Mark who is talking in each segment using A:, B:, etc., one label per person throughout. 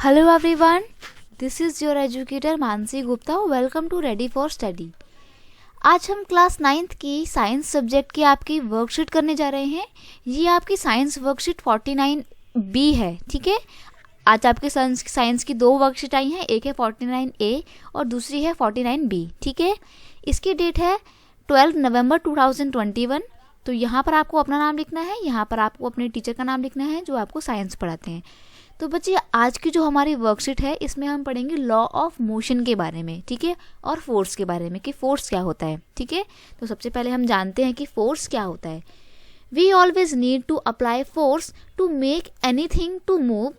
A: Hello everyone, this is your educator Mansi Gupta. Welcome to ready for study. आज हम class 9th की science subject की आपकी वर्कशीट करने जा रहे हैं. ये आपकी साइंस वर्कशीट 49B है. ठीक है, आज आपके साइंस की दो वर्कशीट आई हैं. एक है 49A और दूसरी है 49B. ठीक है, इसकी डेट है 12 नवंबर 2021. तो यहाँ पर आपको अपना नाम लिखना है, यहाँ पर आपको अपने टीचर का नाम लिखना है जो आपको साइंस पढ़ाते हैं. तो बच्चे, आज की जो हमारी वर्कशीट है इसमें हम पढ़ेंगे लॉ ऑफ मोशन के बारे में. ठीक है, और फोर्स के बारे में कि फोर्स क्या होता है. ठीक है, तो सबसे पहले हम जानते हैं कि फोर्स क्या होता है. We always need to apply force to make anything to move,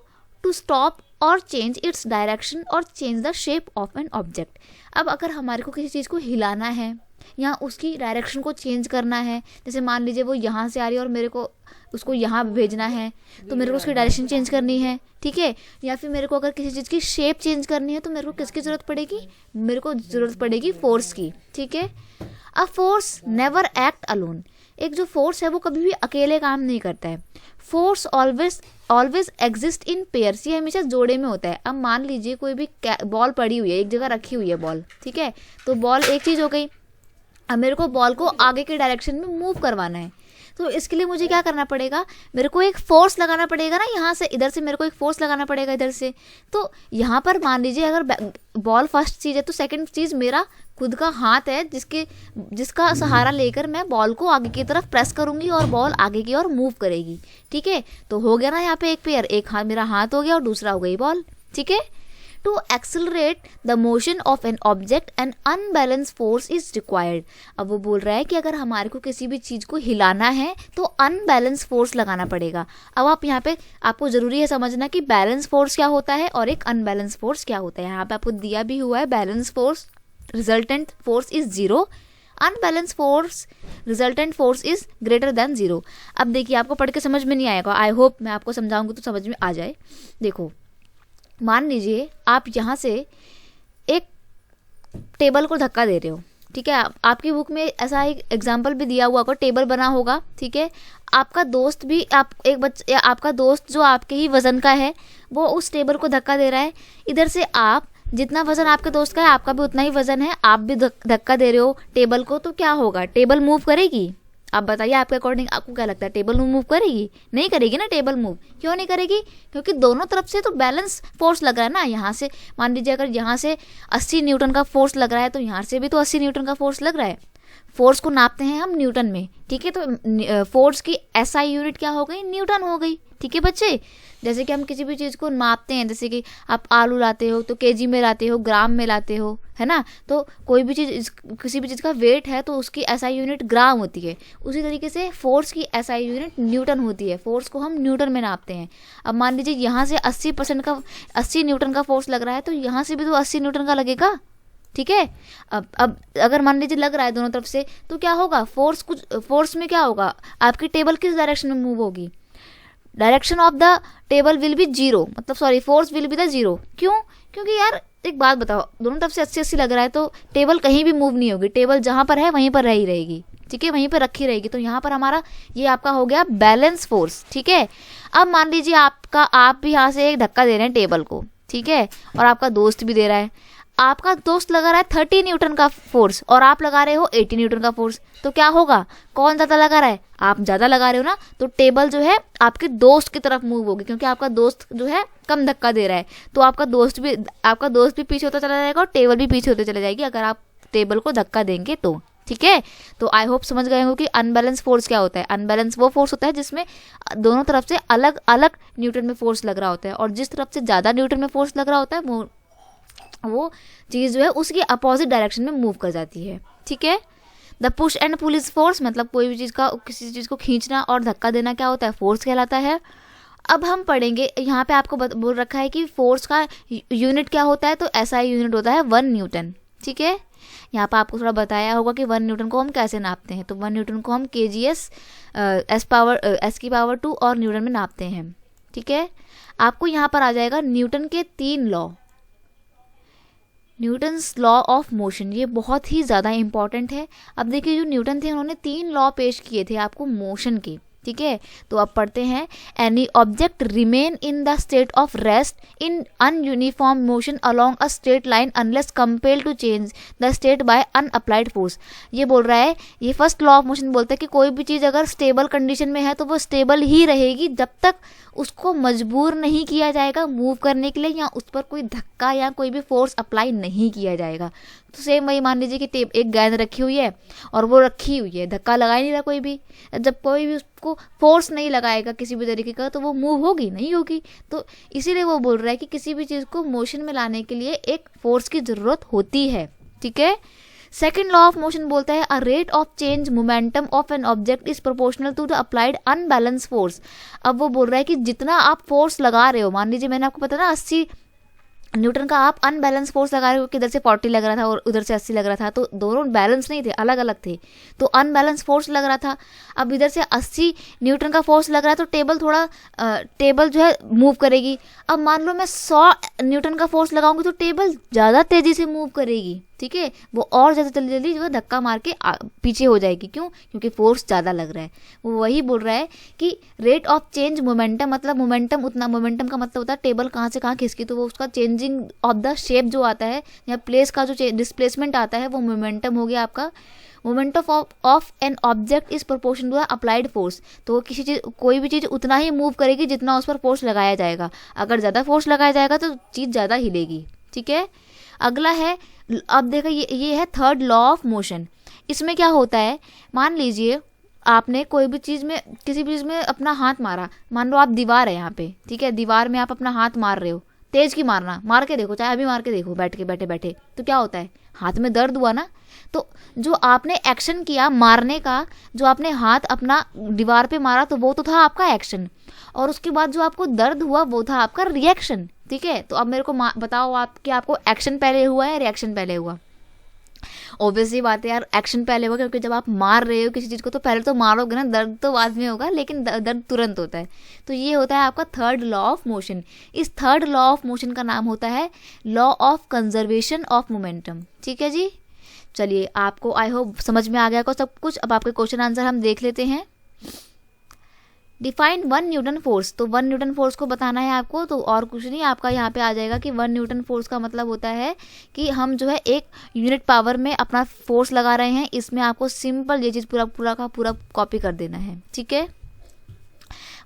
A: to stop और चेंज इट्स डायरेक्शन और change the shape of an object. अब अगर हमारे को किसी चीज़ को हिलाना है या उसकी डायरेक्शन को चेंज करना है, जैसे मान लीजिए वो यहाँ से आ रही है और मेरे को उसको यहाँ भेजना है, तो मेरे को उसकी डायरेक्शन चेंज करनी है. ठीक है, या फिर मेरे को अगर किसी चीज़ की शेप चेंज करनी है तो मेरे को किसकी ज़रूरत पड़ेगी? मेरे को ज़रूरत पड़ेगी फोर्स की. ठीक है, a force never act alone. एक जो फोर्स है वो कभी भी अकेले काम नहीं करता है. Force always exist in pairs. ये हमेशा जोड़े में होता है. अब मान लीजिए कोई भी बॉल पड़ी हुई है, एक जगह रखी हुई है बॉल. ठीक है, तो बॉल एक चीज़ हो गई. अब मेरे को बॉल को आगे के डायरेक्शन में मूव करवाना है, तो इसके लिए मुझे क्या करना पड़ेगा? मेरे को एक फोर्स लगाना पड़ेगा ना. यहाँ से इधर से मेरे को एक फोर्स लगाना पड़ेगा इधर से. तो यहाँ पर मान लीजिए अगर बॉल फर्स्ट चीज़ है तो सेकंड चीज़ मेरा खुद का हाथ है, जिसका सहारा लेकर मैं बॉल को आगे की तरफ प्रेस करूँगी और बॉल आगे की ओर मूव करेगी. ठीक है, तो हो गया ना यहाँ पे एक पेयर. एक हाथ मेरा हाथ हो गया और दूसरा हो गई बॉल. ठीक है, To accelerate the motion of an object, an unbalanced force is required. अब वो बोल रहा है कि अगर हमारे को किसी भी चीज़ को हिलाना है तो अनबैलेंस फोर्स लगाना पड़ेगा. अब आप यहाँ पे आपको ज़रूरी है समझना कि बैलेंस फोर्स क्या होता है और एक अनबैलेंस फोर्स क्या होता है. यहाँ पे आपको दिया भी हुआ है balance force resultant force is 0, unbalance force resultant force is greater than 0. अब देखिए, आपको पढ़ के समझ में नहीं आएगा. आई होप मैं आपको समझाऊंगी तो समझ में आ जाए. देखो, मान लीजिए आप यहाँ से एक टेबल को धक्का दे रहे हो. ठीक है, आपकी बुक में ऐसा एक एग्जाम्पल भी दिया हुआ होगा, टेबल बना होगा. ठीक है, आपका दोस्त भी आपका दोस्त जो आपके ही वजन का है वो उस टेबल को धक्का दे रहा है. इधर से आप जितना वजन आपके दोस्त का है आपका भी उतना ही वजन है, आप भी धक्का दे रहे हो टेबल को, तो क्या होगा? टेबल मूव करेगी? आप बताइए, आपके अकॉर्डिंग आपको क्या लगता है? टेबल मूव करेगी? नहीं करेगी ना टेबल मूव. क्यों नहीं करेगी? क्योंकि दोनों तरफ से तो बैलेंस फोर्स लग रहा है ना. यहाँ से मान लीजिए अगर यहाँ से 80 न्यूटन का फोर्स लग रहा है तो यहाँ से भी तो 80 न्यूटन का फोर्स लग रहा है. फोर्स को नापते हैं हम न्यूटन में. ठीक है, तो फोर्स की SI यूनिट क्या हो गई? न्यूटन हो गई. ठीक है बच्चे, जैसे कि हम किसी भी चीज़ को नापते हैं, जैसे कि आप आलू लाते हो तो केजी में लाते हो, ग्राम में लाते हो, है ना. तो कोई भी चीज़, किसी भी चीज़ का वेट है तो उसकी SI यूनिट ग्राम होती है. उसी तरीके से फोर्स की SI यूनिट न्यूटन होती है. फोर्स को हम न्यूटन में नापते हैं. अब मान लीजिए यहाँ से 80 न्यूटन का फोर्स लग रहा है तो यहाँ से भी तो 80 न्यूटन का लगेगा. ठीक है, अब अगर मान लीजिए लग रहा है दोनों तरफ से तो क्या होगा? फोर्स में क्या होगा? आपकी टेबल किस डायरेक्शन में मूव होगी? Direction of the table will be 0, मतलब sorry, force will be the 0. क्यों? क्योंकि यार एक बात बताओ, दोनों तरफ से 80-80 लग रहा है तो टेबल कहीं भी मूव नहीं होगी. टेबल जहाँ पर है वहीं पर रही रहेगी. ठीक है, वहीं पर रखी रहेगी. तो यहाँ पर हमारा ये आपका हो गया बैलेंस फोर्स. ठीक है, अब मान लीजिए आप भी यहाँ से एक धक्का दे रहे हैं टेबल को. ठीक है, और आपका दोस्त भी दे रहा है. आपका दोस्त लगा रहा है 30 न्यूटन का फोर्स और आप लगा रहे हो 80 न्यूटन का फोर्स. तो क्या होगा? कौन ज़्यादा लगा रहा है? आप ज़्यादा लगा रहे हो ना. तो टेबल जो है आपके दोस्त की तरफ मूव होगी, क्योंकि आपका दोस्त जो है कम धक्का दे रहा है. तो आपका दोस्त भी पीछे होता चला जाएगा और टेबल भी पीछे होते चले जाएगी अगर आप टेबल को धक्का देंगे तो. ठीक है, तो आई होप समझ गए हो कि अनबैलेंस फोर्स क्या होता है. अनबैलेंस वो फोर्स होता है जिसमें दोनों तरफ से अलग अलग न्यूटन में फोर्स लग रहा होता है, और जिस तरफ से ज़्यादा न्यूटन में फोर्स लग रहा होता है वो चीज़ जो है उसकी अपोजिट डायरेक्शन में मूव कर जाती है. ठीक है, the push and pull is force, मतलब कोई भी चीज़ का किसी चीज़ को खींचना और धक्का देना क्या होता है? फोर्स कहलाता है. अब हम पढ़ेंगे, यहाँ पे आपको बोल रखा है कि फोर्स का यूनिट क्या होता है, तो SI यूनिट होता है 1 न्यूटन. ठीक है, यहाँ पर आपको थोड़ा बताया होगा कि 1 न्यूटन को हम कैसे नापते हैं. तो 1 न्यूटन को हम kgs S की पावर 2 और न्यूटन में नापते हैं. ठीक है, आपको यहाँ पर आ जाएगा न्यूटन के 3 law. Newton's law of motion, ये बहुत ही ज़्यादा इंपॉर्टेंट है. अब देखिए, जो न्यूटन थे उन्होंने 3 लॉ पेश किए थे आपको मोशन के. ठीक है। तो अब पढ़ते हैं, any object remain in the state of rest in an uniform motion along a straight line unless compelled to change the state by an applied force. ये बोल रहा है, ये फर्स्ट लॉ ऑफ मोशन बोलता है कि कोई भी चीज़ अगर स्टेबल कंडीशन में है तो वो स्टेबल ही रहेगी जब तक उसको मजबूर नहीं किया जाएगा मूव करने के लिए, या उस पर कोई धक्का या कोई भी फोर्स अप्लाई नहीं किया जाएगा। तो सेम वही मान लीजिए कि एक गेंद रखी हुई है और वो रखी हुई है, धक्का लगा ही नहीं रहा कोई भी, जब कोई भी उसको फोर्स नहीं लगाएगा किसी भी तरीके का तो वो मूव होगी नहीं होगी। तो इसीलिए वो बोल रहा है कि किसी भी चीज़ को मोशन में लाने के लिए एक फोर्स की ज़रूरत होती है, ठीक है। सेकेंड लॉ ऑफ मोशन बोलता है, a rate of change momentum of an object is proportional to the applied unbalance force. अब वो बोल रहा है कि जितना आप फोर्स लगा रहे हो, मान लीजिए मैंने आपको पता ना 80 न्यूटन का आप अनबैलेंस फोर्स लगा रहे हो, इधर से 40 लग रहा था और उधर से 80 लग रहा था, तो दोनों बैलेंस नहीं थे, अलग अलग थे, तो अनबैलेंस फोर्स लग रहा था। अब इधर से 80 न्यूटन का फोर्स लग रहा है तो टेबल जो है मूव करेगी। अब मान लो मैं 100 न्यूटन का फोर्स लगाऊंगी तो टेबल ज़्यादा तेज़ी से मूव करेगी, ठीक है, वो और ज़्यादा जल्दी जल्दी जो है धक्का मार के पीछे हो जाएगी। क्यों? क्योंकि फोर्स ज़्यादा लग रहा है। वो वही बोल रहा है कि रेट ऑफ चेंज मोमेंटम, मतलब मोमेंटम उतना, मोमेंटम का मतलब होता है टेबल कहाँ से कहाँ खिसकी, तो वो उसका चेंजिंग ऑफ द शेप जो आता है या प्लेस का जो डिस्प्लेसमेंट आता है वो मोमेंटम हो गया आपका। Momentum of an object is proportion to the applied force. तो किसी चीज़, कोई भी चीज़ उतना ही मूव करेगी जितना उस पर फोर्स लगाया जाएगा। अगर ज़्यादा फोर्स लगाया जाएगा तो चीज़ ज़्यादा हिलेगी, ठीक है। अगला है, अब देखो ये है थर्ड लॉ ऑफ मोशन। इसमें क्या होता है, मान लीजिए आपने कोई भी चीज़ में, किसी भी चीज़ में अपना हाथ मारा, मान लो आप दीवार है यहाँ पे, ठीक है, दीवार में आप अपना हाथ मार रहे हो, तेज की मारना, मार के देखो, चाहे अभी मार के देखो बैठे बैठे, तो क्या होता है, हाथ में दर्द हुआ ना। तो जो आपने एक्शन किया मारने का, जो आपने हाथ अपना दीवार पे मारा, तो वो तो था आपका एक्शन, और उसके बाद जो आपको दर्द हुआ वो था आपका रिएक्शन, ठीक है। तो अब मेरे को बताओ आप कि आपको एक्शन पहले हुआ है या रिएक्शन पहले हुआ। ऑब्वियसली बात है यार, एक्शन पहले होगा, क्योंकि जब आप मार रहे हो किसी चीज़ को तो पहले तो मारोगे ना, दर्द तो बाद में होगा, लेकिन दर्द तुरंत होता है। तो ये होता है आपका थर्ड लॉ ऑफ मोशन। इस थर्ड लॉ ऑफ मोशन का नाम होता है law of conservation of momentum, ठीक है जी। चलिए, आपको आई होप समझ में आ गया को सब कुछ। अब आपके क्वेश्चन आंसर हम देख लेते हैं। डिफाइन 1 न्यूटन फोर्स, तो 1 न्यूटन फोर्स को बताना है आपको, तो और कुछ नहीं, आपका यहाँ पे आ जाएगा कि 1 न्यूटन फोर्स का मतलब होता है कि हम जो है एक यूनिट पावर में अपना फोर्स लगा रहे हैं। इसमें आपको सिंपल ये चीज़ पूरा का पूरा कॉपी कर देना है, ठीक है।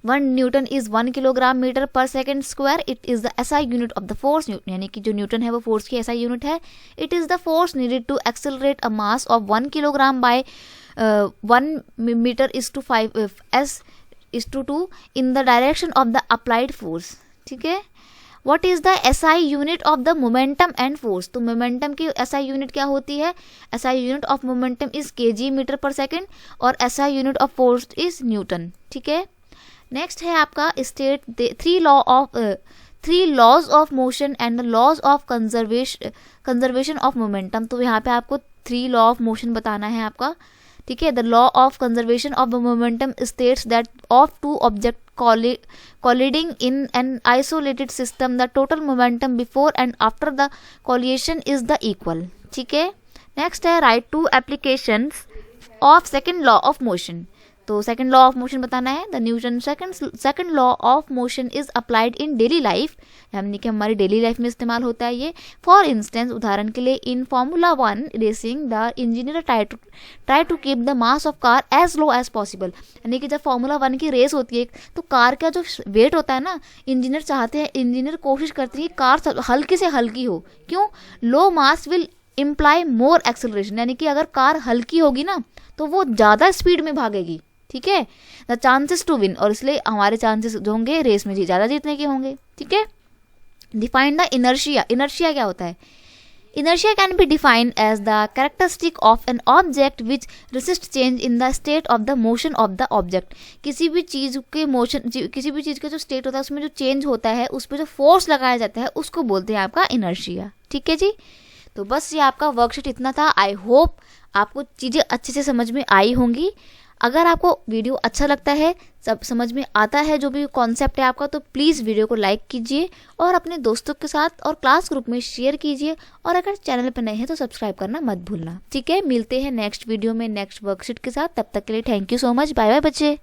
A: 1 newton is 1 kilogram metre per second square. It is the SI unit of the force, यानी कि जो न्यूटन है वो फोर्स की एसआई यूनिट है। It is the force needed to accelerate a mass of 1 kilogram by 1 metre is to 5 s is to 2 in the direction of the applied force, ठीक है। What is the SI unit of the momentum and force, तो momentum की SI unit क्या होती है, SI unit of momentum is kg metre per second और SI unit of force is newton, ठीक है। नेक्स्ट है आपका state 3 laws of motion and the laws of conservation of momentum। तो यहाँ पे आपको 3 law of motion बताना है आपका, ठीक है। The law of conservation of the momentum states that of 2 object colliding in an isolated system the total momentum before and after the collision is the equal, ठीक है। नेक्स्ट है right 2 applications of second law of motion. तो second law of motion बताना है। The Newton second law of motion is applied in daily life, यानी कि हमारी daily life में इस्तेमाल होता है ये। फॉर इंस्टेंस, उदाहरण के लिए, in formula 1 racing the engineer try to keep the mass of car as low as possible, यानी कि जब फार्मूला 1 की रेस होती है तो कार का जो वेट होता है ना, इंजीनियर कोशिश करते हैं कि कार हल्की से हल्की हो। क्यों? Low mass will imply more acceleration, यानी कि अगर कार हल्की होगी ना तो वो ज़्यादा स्पीड में भागेगी, ठीक है। द चांसेस टू विन, और इसलिए हमारे चांसेस जो होंगे रेस में ज़्यादा जीतने के होंगे, ठीक है। Define the inertia. इनर्शिया क्या होता है? Inertia can be defined as the characteristic of an object which resist change in the state of the motion of the object. किसी भी चीज़ के मोशन, किसी भी चीज़ का जो स्टेट होता है उसमें जो चेंज होता है, उस पर जो फोर्स लगाया जाता है उसको बोलते हैं आपका इनर्शिया, ठीक है जी। तो बस ये आपका वर्कशीट इतना था। आई होप आपको चीज़ें अच्छे से समझ में आई होंगी। अगर आपको वीडियो अच्छा लगता है, सब समझ में आता है जो भी कॉन्सेप्ट है आपका, तो प्लीज़ वीडियो को लाइक कीजिए और अपने दोस्तों के साथ और क्लास ग्रुप में शेयर कीजिए, और अगर चैनल पर नए हैं तो सब्सक्राइब करना मत भूलना, ठीक है। मिलते हैं नेक्स्ट वीडियो में नेक्स्ट वर्कशीट के साथ। तब तक के लिए thank you so much. Bye bye बच्चे।